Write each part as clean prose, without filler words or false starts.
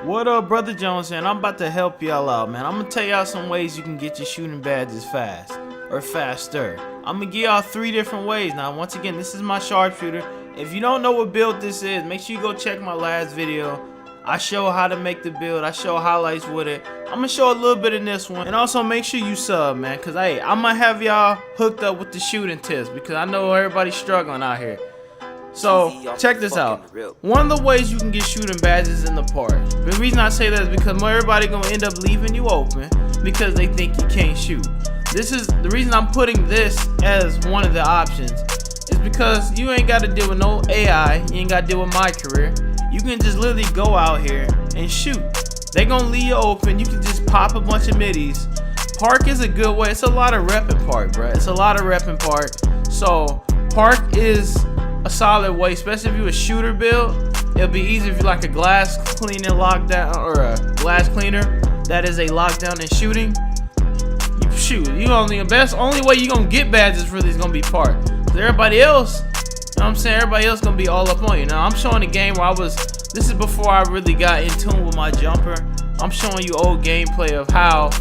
What up, Brother Jones, and I'm about to help y'all out, man. I'm gonna tell y'all some ways you can get your shooting badges fast or faster. I'm gonna give y'all 3 different ways. Now, once again, this is my sharpshooter. If you don't know what build this is, make sure you go check my last video. I show how to make the build. I show highlights with it. I'm gonna show a little bit in this one, and also make sure you sub, man, cause hey, I might have y'all hooked up with the shooting tips because I know everybody's struggling out here. So check this out. One of the ways you can get shooting badges in the park. The reason I say that is because everybody gonna end up leaving you open because they think you can't shoot. This is the reason I'm putting this as one of the options. Is because you ain't got to deal with no AI. You ain't got to deal with mycareer. You can just literally go out here and shoot. They gonna leave you open. You can just pop a bunch of middies. Park is a good way. It's a lot of rep in park, bro. It's a lot of rep in park. So park is a solid way, especially if you a shooter build. It'll be easy if you like a glass cleaner lockdown or a glass cleaner that is a lockdown in shooting. You shoot. You only way you gonna get badges really is gonna be park. Cause everybody else, you know what I'm saying? Everybody else gonna be all up on you. Now I'm showing a game where this is before I really got in tune with my jumper. I'm showing you old gameplay of how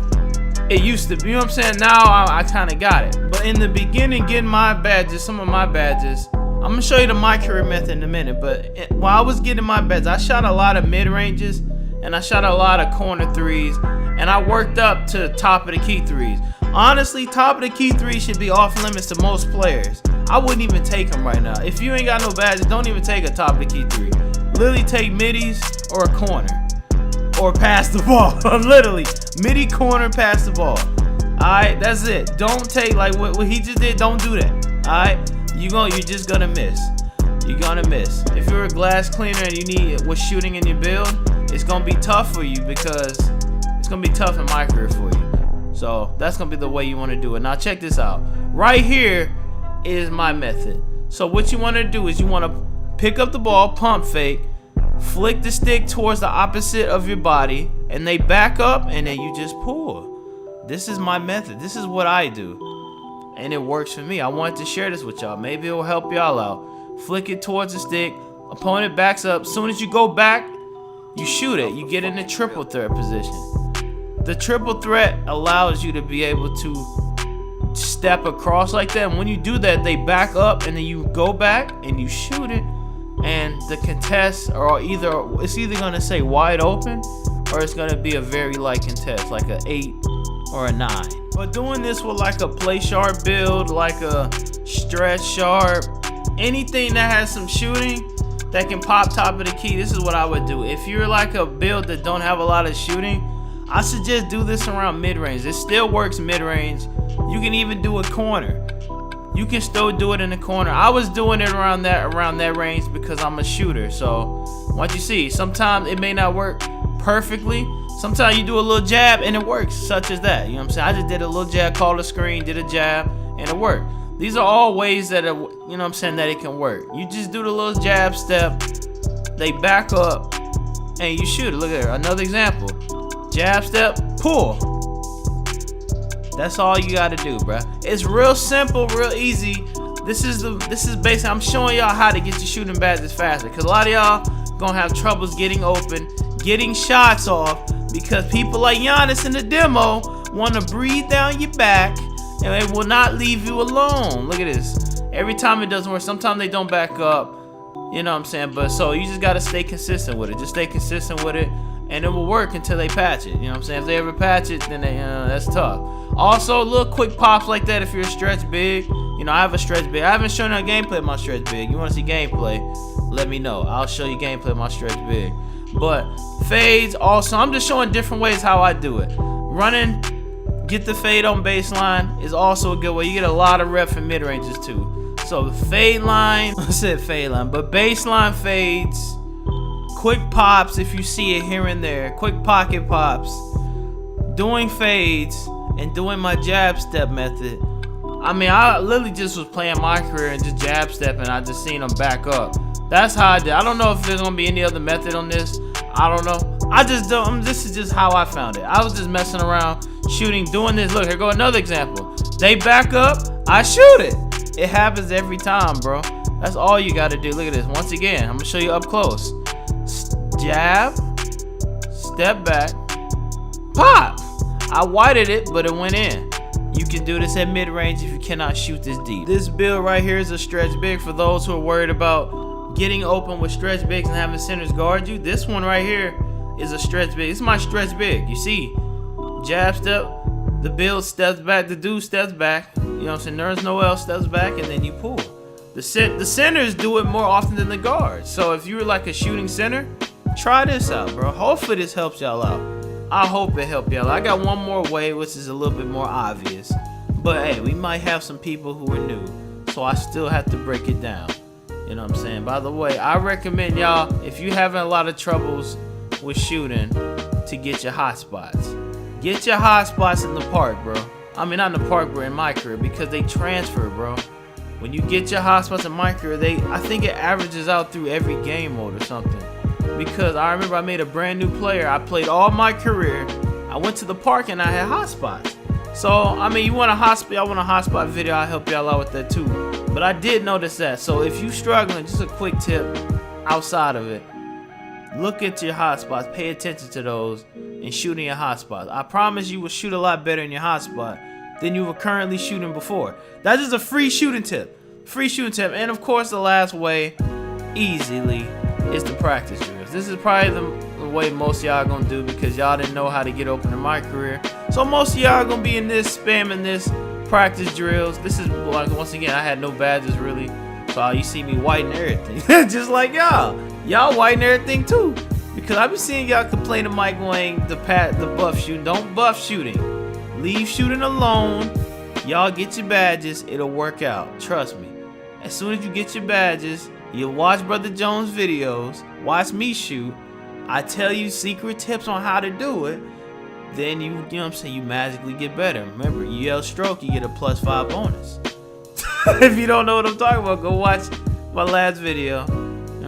it used to be. You know what I'm saying? Now I kind of got it. But in the beginning, getting my badges, some of my badges. I'm gonna show you the mycareer method in a minute, but while I was getting my bets, I shot a lot of mid ranges and I shot a lot of corner threes, and I worked up to top of the key threes. Honestly, top of the key threes should be off limits to most players. I wouldn't even take them right now. If you ain't got no badges, don't even take a top of the key three. Literally take middies or a corner or pass the ball. Literally, midi, corner, pass the ball. Alright, that's it. Don't take like what he just did. Don't do that. Alright. You're just gonna miss. You're gonna miss. If you're a glass cleaner and you need what's shooting in your build, it's gonna be tough for you because it's gonna be tough in my career for you. So that's gonna be the way you want to do it. Now check this out. Right here is my method. So what you want to do is you want to pick up the ball, pump fake, flick the stick towards the opposite of your body, and they back up, and then you just pull. This is my method. This is what I do. And it works for me. I wanted to share this with y'all. Maybe it will help y'all out. Flick it towards the stick. Opponent backs up. As soon as you go back, you shoot it. You get in a triple threat position. The triple threat allows you to be able to step across like that. And when you do that, they back up, and then you go back and you shoot it. And the contests are it's either gonna say wide open, or it's gonna be a very light contest, like an 8 or a 9. But doing this with like a play sharp build, like a stretch sharp, anything that has some shooting that can pop top of the key, this is what I would do. If you're like a build that don't have a lot of shooting, I suggest do this around mid-range. It still works mid-range. You can even do a corner. You can still do it in the corner. I was doing it around that range because I'm a shooter. So once you see, sometimes it may not work perfectly. Sometimes you do a little jab and it works, such as that. You know what I'm saying? I just did a little jab, called a screen, did a jab, and it worked. These are all ways that, you know what I'm saying, that it can work. You just do the little jab step, they back up, and you shoot it. Look at there, another example. Jab step, pull. That's all you gotta do, bruh. It's real simple, real easy. This is basically, I'm showing y'all how to get your shooting badges faster. Cause a lot of y'all gonna have troubles getting open, getting shots off, because people like Giannis in the demo want to breathe down your back and they will not leave you alone. Look at this. Every time it doesn't work. Sometimes they don't back up. You know what I'm saying? But so you just got to stay consistent with it. Just stay consistent with it, and it will work until they patch it. You know what I'm saying? If they ever patch it, then that's tough. Also, little quick pops like that if you're a stretch big. You know, I have a stretch big. I haven't shown you a gameplay of my stretch big. You want to see gameplay? Let me know. I'll show you gameplay of my stretch big. But fades also, I'm just showing different ways how I do it. Running, get the fade on baseline is also a good way. You get a lot of rep in mid ranges too. So fade line, I said fade line, but baseline fades, quick pops if you see it here and there, quick pocket pops, doing fades, and doing my jab step method. I mean, I literally just was playing my career and just jab stepping. I just seen them back up. That's how I did. I don't know if there's gonna be any other method on this. I don't know. I just don't. This is just how I found it. I was just messing around, shooting, doing this. Look, here go another example. They back up, I shoot it. It happens every time, bro. That's all you gotta do. Look at this. Once again, I'm gonna show you up close. Jab, step back, pop. I whited it, but it went in. You can do this at mid-range if you cannot shoot this deep. This build right here is a stretch big for those who are worried about getting open with stretch bigs and having centers guard you. This one right here is a stretch big. It's my stretch big. You see, jab step, the build steps back, the dude steps back. You know what I'm saying? Nerds Noel steps back, and then you pull. The centers do it more often than the guards. So if you're like a shooting center, try this out, bro. Hopefully this helps y'all out. I hope it helped y'all. I got one more way, which is a little bit more obvious. But hey, we might have some people who are new, so I still have to break it down. You know what I'm saying? By the way, I recommend y'all, if you're having a lot of troubles with shooting, to get your hot spots. Get your hot spots in the park, bro. I mean, not in the park, bro, in mycareer, because they transfer, bro. When you get your hot spots in mycareer, I think it averages out through every game mode or something. Because I remember I made a brand new player. I played all my career. I went to the park and I had hotspots. So, I mean, you want a hotspot? I want a hotspot video. I'll help y'all out with that too. But I did notice that. So if you struggling, just a quick tip outside of it. Look at your hotspots. Pay attention to those and shoot in your hotspots. I promise you will shoot a lot better in your hotspot than you were currently shooting before. That is a free shooting tip. Free shooting tip. And of course, the last way, easily, is the practice drills. This is probably the way most of y'all gonna do, because y'all didn't know how to get open in my career. So most of y'all gonna be in this, spamming this practice drills. This is like, once again, I had no badges really, so you see me whiting everything. Just like y'all whiting everything too, because I be seeing y'all complain to Mike Wayne the buff shooting. Don't buff shooting, leave shooting alone. Y'all get your badges, it'll work out, trust me. As soon as you get your badges, you'll watch Brother Jones videos, watch me shoot. I tell you secret tips on how to do it. Then you know what I'm saying, you magically get better. Remember, you yell stroke, you get a +5 bonus. If you don't know what I'm talking about, go watch my last video. You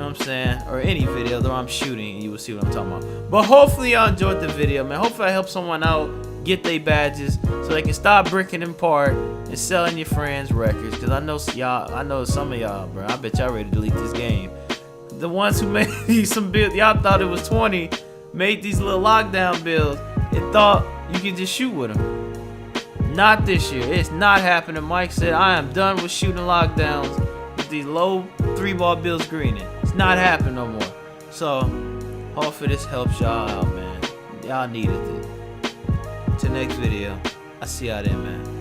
know what I'm saying? Or any video though I'm shooting, and you will see what I'm talking about. But hopefully y'all enjoyed the video, man. Hopefully I helped someone out get their badges so they can stop breaking them apart and selling your friends records. Because I know some of y'all, bro, I bet y'all ready to delete this game. The ones who made some builds, y'all thought it was 20, made these little lockdown builds and thought you could just shoot with them. Not this year. It's not happening. Mike said, I am done with shooting lockdowns with these low 3-ball builds greening. It's not happening no more. So, hopefully this helps y'all out, man. Y'all needed it. Till next video, I see y'all there, man.